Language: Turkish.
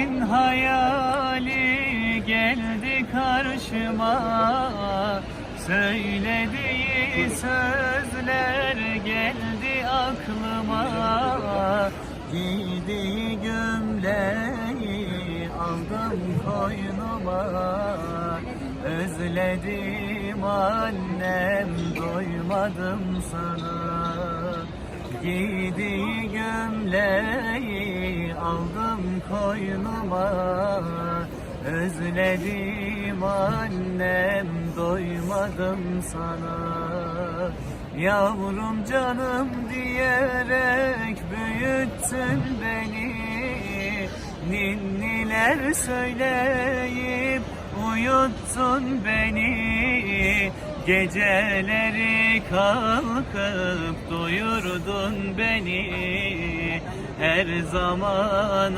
Gençliğimin hayali geldi karşıma, söylediği sözler geldi aklıma. Giydiği gömleği aldım koynuma, özledim annem, doymadım sana. Giydiği gömleği aldım koynuma, özledim annem, doymadım sana. Yavrum canım diyerek büyüttün beni, ninniler söyleyip uyuttun beni. Geceleri kalkıp doyurdun beni, her zaman